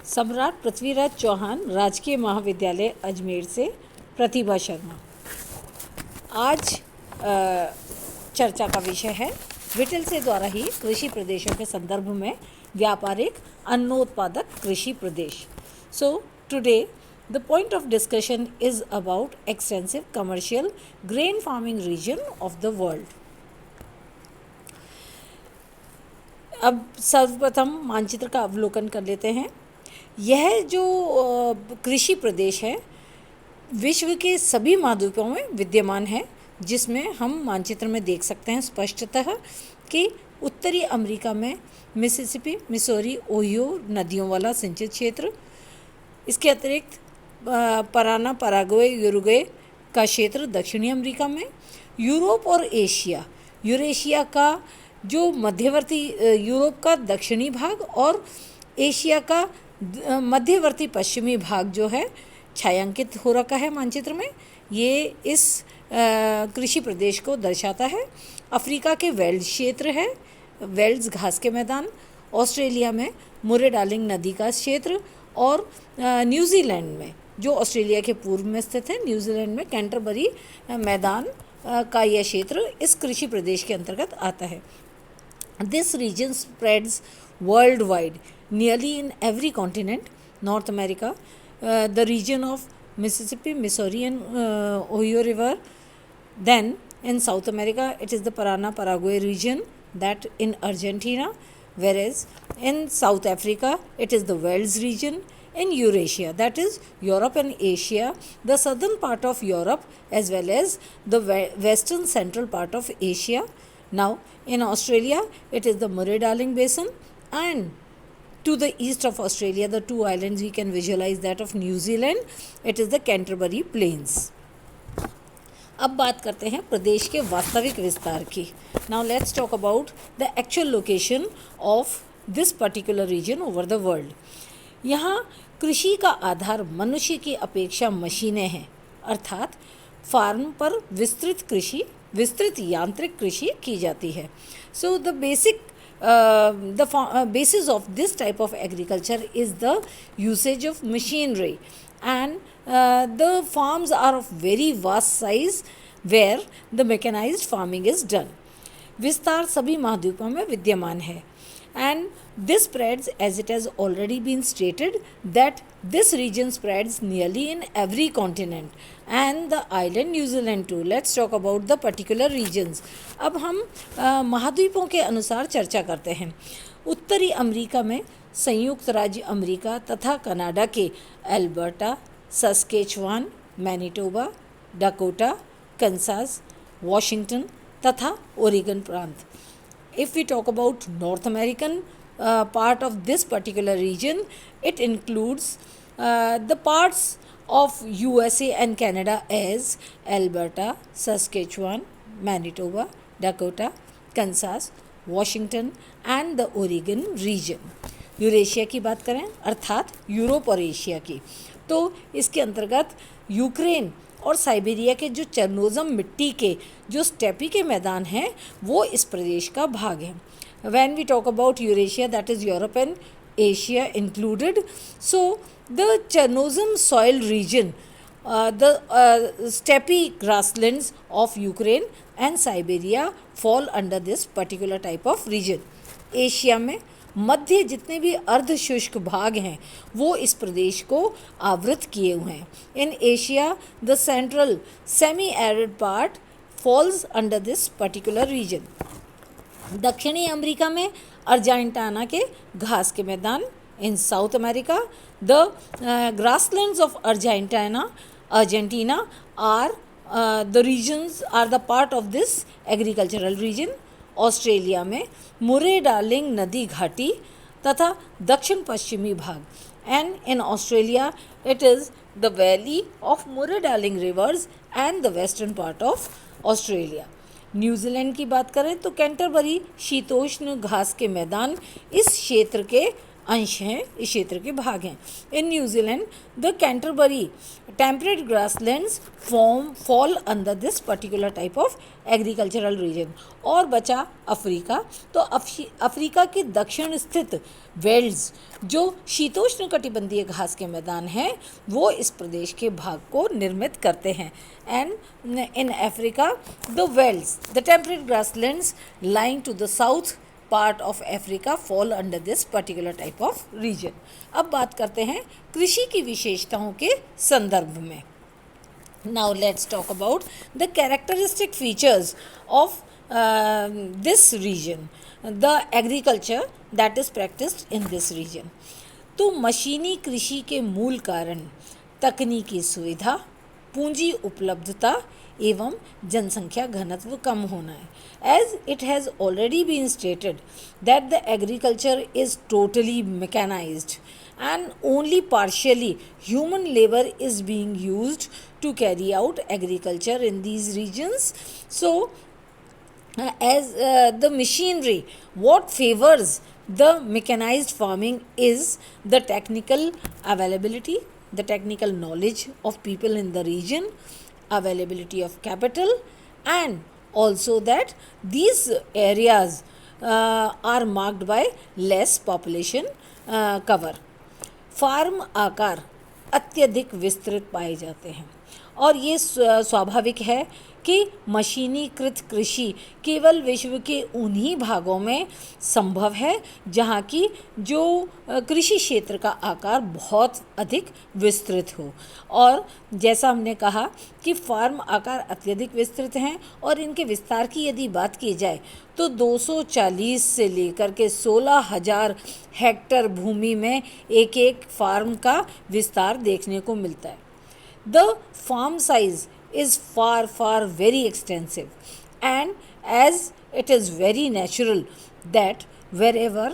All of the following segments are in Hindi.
सम्राट पृथ्वीराज चौहान, राजकीय महाविद्यालय अजमेर से प्रतिभा शर्मा। आज चर्चा का विषय है विटल से द्वारा ही कृषि प्रदेशों के संदर्भ में व्यापारिक अन्नोत्पादक कृषि प्रदेश। So today the point of discussion is about extensive commercial grain farming region of the world. अब सर्वप्रथम मानचित्र का अवलोकन कर लेते हैं। यह जो कृषि प्रदेश है विश्व के सभी महाद्वीपों में विद्यमान है, जिसमें हम मानचित्र में देख सकते हैं स्पष्टतः कि उत्तरी अमेरिका में मिसिसिपी, मिसौरी, ओहियो नदियों वाला सिंचित क्षेत्र, इसके अतिरिक्त पराना, पराग्वे, यूरुग्वे का क्षेत्र दक्षिणी अमेरिका में, यूरोप और एशिया, यूरेशिया का जो मध्यवर्ती यूरोप का दक्षिणी भाग और एशिया का मध्यवर्ती पश्चिमी भाग जो है छायांकित हो रखा है मानचित्र में। ये इस कृषि प्रदेश को दर्शाता है। अफ्रीका के वेल्स क्षेत्र है, वेल्स घास के मैदान, ऑस्ट्रेलिया में मुरे डार्लिंग नदी का क्षेत्र और न्यूजीलैंड में, जो ऑस्ट्रेलिया के पूर्व में स्थित है, न्यूजीलैंड में कैंटरबरी मैदान का यह क्षेत्र इस कृषि प्रदेश के अंतर्गत आता है। This region spreads worldwide nearly in every continent. North America, the region of Mississippi, Missouri and Ohio River. Then in South America it is the Parana, Paraguay region, that in Argentina, whereas in South Africa it is the Wales region. In Eurasia, that is Europe and Asia, the southern part of Europe as well as the western central part of Asia. Now in Australia it is the Murray-Darling Basin, and to the east of Australia, the two islands we can visualize that of New Zealand, it is the Canterbury Plains. अब बात करते हैं प्रदेश के वास्तविक विस्तार की। Now let's talk about the actual location of this particular region over the world. यहाँ कृषि का आधार मनुष्य की अपेक्षा मशीनें हैं, अर्थात फार्म पर विस्तृत यांत्रिक कृषि की जाती है। So the basis of this type of agriculture is the usage of machinery, and the farms are of very vast size where the mechanized farming is done. विस्तार सभी महाद्वीपों में विद्यमान है, and this spreads, as it has already been stated, that this region spreads nearly in every continent and the island New Zealand too. Let's talk about the particular regions. अब हम महाद्वीपों के अनुसार चर्चा करते हैं। उत्तरी अमेरिका में संयुक्त राज्य अमेरिका तथा कनाडा के Alberta, Saskatchewan, Manitoba, Dakota, Kansas, Washington तथा ओरेगन प्रांत। If we talk about North American part of this particular region, it includes the parts of USA and Canada as Alberta, Saskatchewan, Manitoba, Dakota, Kansas, Washington and the Oregon region. Eurasia की बात करें अर्थात यूरोप और एशिया की, तो इसके अंतर्गत यूक्रेन और साइबेरिया के जो चरनोज़म मिट्टी के जो स्टेपी के मैदान हैं वो इस प्रदेश का भाग हैं। When we talk about Eurasia, that is Europe and Asia included, so the Chernozem soil region, the steppe grasslands of Ukraine and Siberia fall under this particular type of region. Asia में मध्य जितने भी अर्धशुष्क भाग हैं वो इस प्रदेश को आवृत किए हुए हैं। In Asia the central semi arid part falls under this particular region. दक्षिणी अमेरिका में अर्जेंटीना के घास के मैदान। In south America the grasslands of Argentina are the regions are the part of this agricultural region. Australia में मुरे डार्लिंग नदी घाटी तथा दक्षिण पश्चिमी भाग, and in Australia it is the valley of Murray Darling rivers and the western part of Australia. New Zealand की बात करें तो कैंटरबरी शीतोष्ण घास के मैदान इस क्षेत्र के अंश हैं, इस क्षेत्र के भाग हैं। In New Zealand the Canterbury temperate grasslands fall under this particular type of agricultural region. और बचा अफ्रीका, तो अफ्रीका के दक्षिण स्थित वेल्स जो शीतोष्ण कटिबंधीय घास के मैदान हैं वो इस प्रदेश के भाग को निर्मित करते हैं। And in Africa the velds the temperate grasslands lying to the south part of Africa fall under this particular type of region. अब बात करते हैं कृषि की विशेषताओं के संदर्भ में। Now let's talk about the characteristic features of this region, the agriculture that is practiced in this region. तो मशीनी कृषि के मूल कारण तकनीकी सुविधा, पूंजी उपलब्धता एवं जनसंख्या घनत्व कम होना है। As it has already been stated that the agriculture is totally mechanized and only partially human labor is being used to carry out agriculture in these regions. So as the machinery, what favors the mechanized farming is the technical availability, the technical knowledge of people in the region, availability of capital, and also that these areas are marked by less population cover. Farm आकार अत्यधिक विस्तृत पाए जाते हैं और ये स्वाभाविक है कि मशीनीकृत कृषि केवल विश्व के उन्हीं भागों में संभव है जहाँ की जो कृषि क्षेत्र का आकार बहुत अधिक विस्तृत हो। और जैसा हमने कहा कि फार्म आकार अत्यधिक विस्तृत हैं और इनके विस्तार की यदि बात की जाए तो 240 से लेकर के 16,000 हेक्टेयर भूमि में एक एक फार्म का विस्तार देखने को मिलता है। The farm size is far very extensive, and as it is very natural that wherever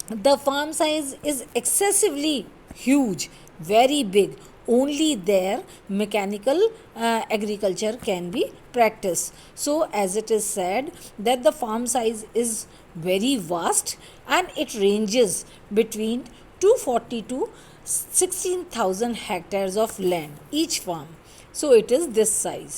the farm size is excessively huge, very big, only there mechanical agriculture can be practiced. So as it is said that the farm size is very vast and it ranges between 240 to 16,000 hectares of land each farm. So it is this size.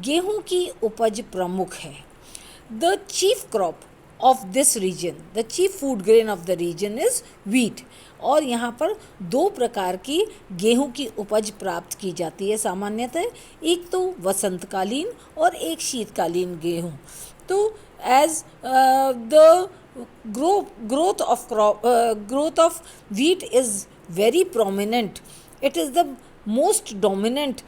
गेहूं की उपज प्रमुख है. The chief crop of this region, the chief food grain of the region is wheat. और यहाँ पर दो प्रकार की गेहूं की उपज प्राप्त की जाती है सामान्यतः, एक तो वसंतकालीन और एक शीतकालीन गेहूं. तो as the growth of wheat is very prominent, it is the most dominant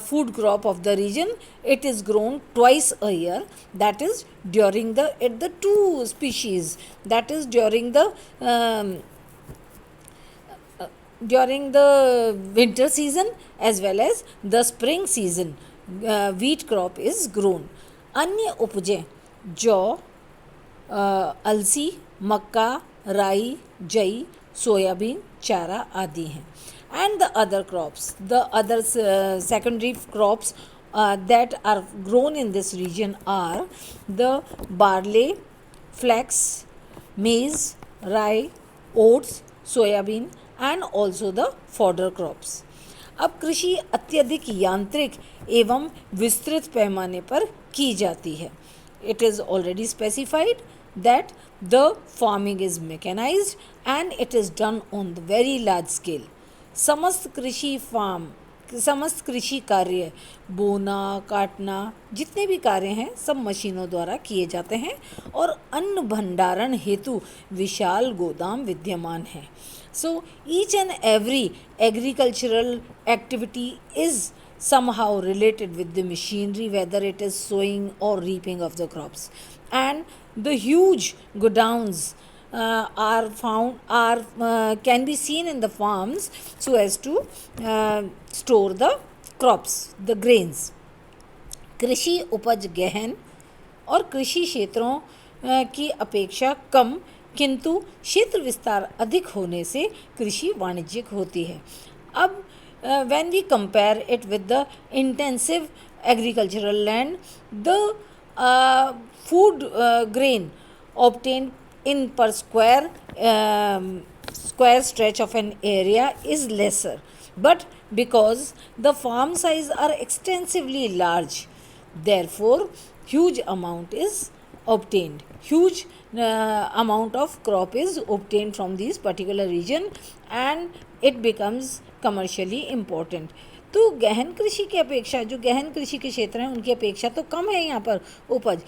food crop of the region. It is grown twice a year, that is during the two species, that is during the winter season as well as the spring season. Wheat crop is grown. अन्य उपजें जौ, अलसी, मक्का, राई, जई, सोयाबीन, चारा आदि हैं. And the other crops, the other secondary crops that are grown in this region are the barley, flax, maize, rye, oats, soybean and also the fodder crops. अब कृषि अत्यधिक यांत्रिक एवं विस्तृत पैमाने पर की जाती है. It is already specified that the farming is mechanized and it is done on the very large scale. समस्त कृषि कार्य, बोना, काटना, जितने भी कार्य हैं सब मशीनों द्वारा किए जाते हैं और अन्न भंडारण हेतु विशाल गोदाम विद्यमान है. So each and every agricultural activity is somehow related with the machinery, whether it is sowing or reaping of the crops. And the huge godowns can be seen in the farms so as to store the crops, the grains. कृषि उपज गहन और कृषि क्षेत्रों की अपेक्षा कम, किंतु क्षेत्र विस्तार अधिक होने से कृषि वाणिज्यिक होती है. अब when we compare it with the intensive agricultural land, the food grain obtained in per square stretch of an area is lesser, but because the farm size are extensively large, therefore huge amount is obtained, huge amount of crop is obtained from this particular region, and it becomes commercially important. तो गहन कृषि की अपेक्षा, जो गहन कृषि के क्षेत्र हैं उनकी अपेक्षा तो कम है यहाँ पर उपज,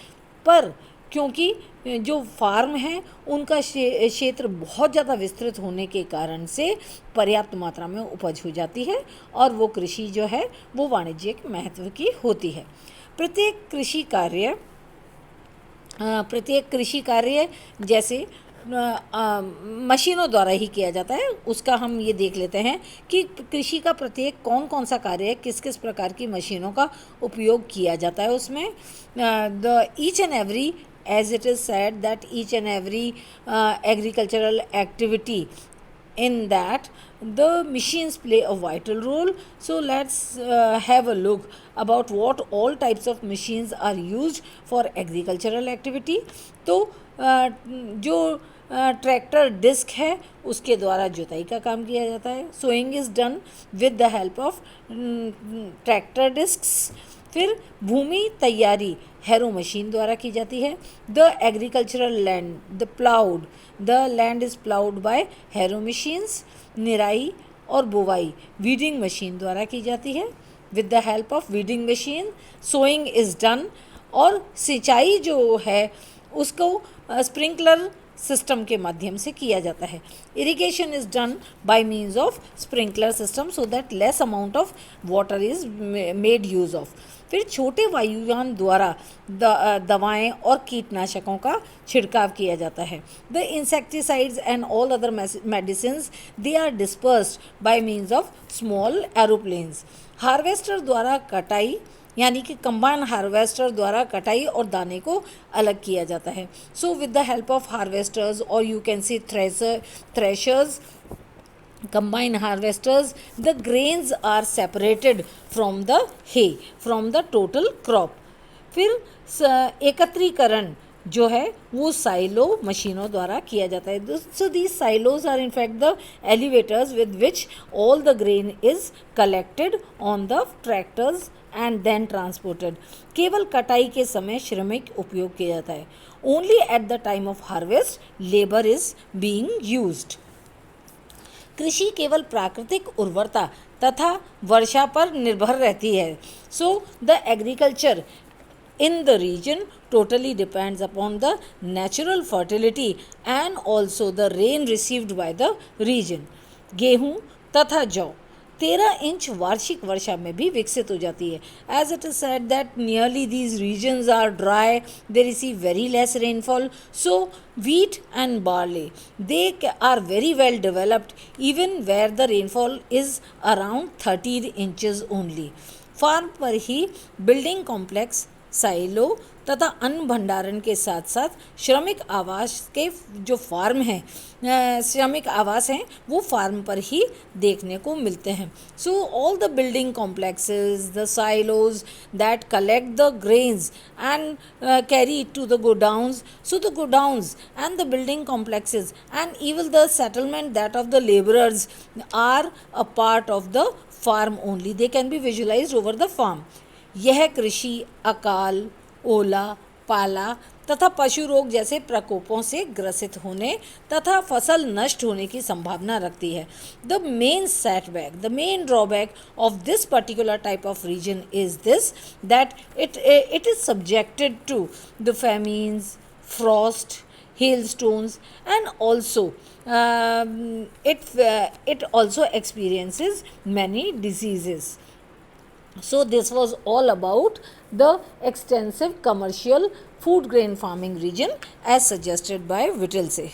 पर क्योंकि जो फार्म हैं उनका क्षेत्र बहुत ज़्यादा विस्तृत होने के कारण से पर्याप्त मात्रा में उपज हो जाती है, और वो कृषि जो है वो वाणिज्यिक महत्व की होती है। प्रत्येक कृषि कार्य जैसे मशीनों द्वारा ही किया जाता है, उसका हम ये देख लेते हैं कि कृषि का प्रत्येक कौन कौन सा कार्य है, किस किस प्रकार की मशीनों का उपयोग किया जाता है उसमें। The each and every, as it is said that each and every agricultural activity, in that the machines play a vital role. So let's have a look about what all types of machines are used for agricultural activity. तो जो ट्रैक्टर डिस्क है उसके द्वारा जुताई का काम किया जाता है। Sowing is done with the help of tractor discs. फिर भूमि तैयारी हैरो मशीन द्वारा की जाती है। The agricultural land, the land is ploughed by harrow machines. निराई और बुवाई वीडिंग मशीन द्वारा की जाती है with the help of weeding machine. Sowing is done, और सिंचाई जो है उसको स्प्रिंकलर सिस्टम के माध्यम से किया जाता है। Irrigation is done by means of sprinkler system so that less amount of water is made use of. फिर छोटे वायुयान द्वारा दवाएं और कीटनाशकों का छिड़काव किया जाता है। The insecticides and all other medicines they are dispersed by means of small aeroplanes. Harvester द्वारा कटाई, यानी कि कंबाइन हार्वेस्टर द्वारा कटाई और दाने को अलग किया जाता है। So with the help of harvesters, और you can see threshers, combine harvesters, the grains are separated from the hay, from the total crop. फिर एकत्रीकरण जो है वो साइलो मशीनों द्वारा किया जाता है। So these silos are in fact the elevators with which all the grain is collected on the tractors and then transported. केवल कटाई के समय श्रमिक उपयोग किया जाता है। Only at the time of harvest labour is being used. कृषि केवल प्राकृतिक उर्वरता तथा वर्षा पर निर्भर रहती है। So the agriculture in the region totally depends upon the natural fertility and also the rain received by the region. गेहूँ तथा जौ 13 इंच वार्षिक वर्षा में भी विकसित हो जाती है। As it is said that nearly these regions are dry, they receive very less rainfall. So wheat and barley, they are very well developed even where the rainfall is around 30 inches only. Farm पर ही बिल्डिंग कॉम्प्लेक्स, साइलो तथा अन्न भंडारण के साथ साथ श्रमिक आवास के जो फार्म हैं, श्रमिक आवास हैं, वो फार्म पर ही देखने को मिलते हैं। So all the building complexes, the silos that collect the grains and carry it to the godowns, so the godowns and the building complexes and even the settlement that of the labourers are a part of the farm only, they can be visualised over the farm. यह कृषि अकाल, ओला, पाला तथा पशु रोग जैसे प्रकोपों से ग्रसित होने तथा फसल नष्ट होने की संभावना रखती है। The main setback, the main drawback of this particular type of region is this that it is subjected to the famines, frost, hailstones, and also it also experiences many diseases. So this was all about the extensive commercial food grain farming region as suggested by Whittlesey.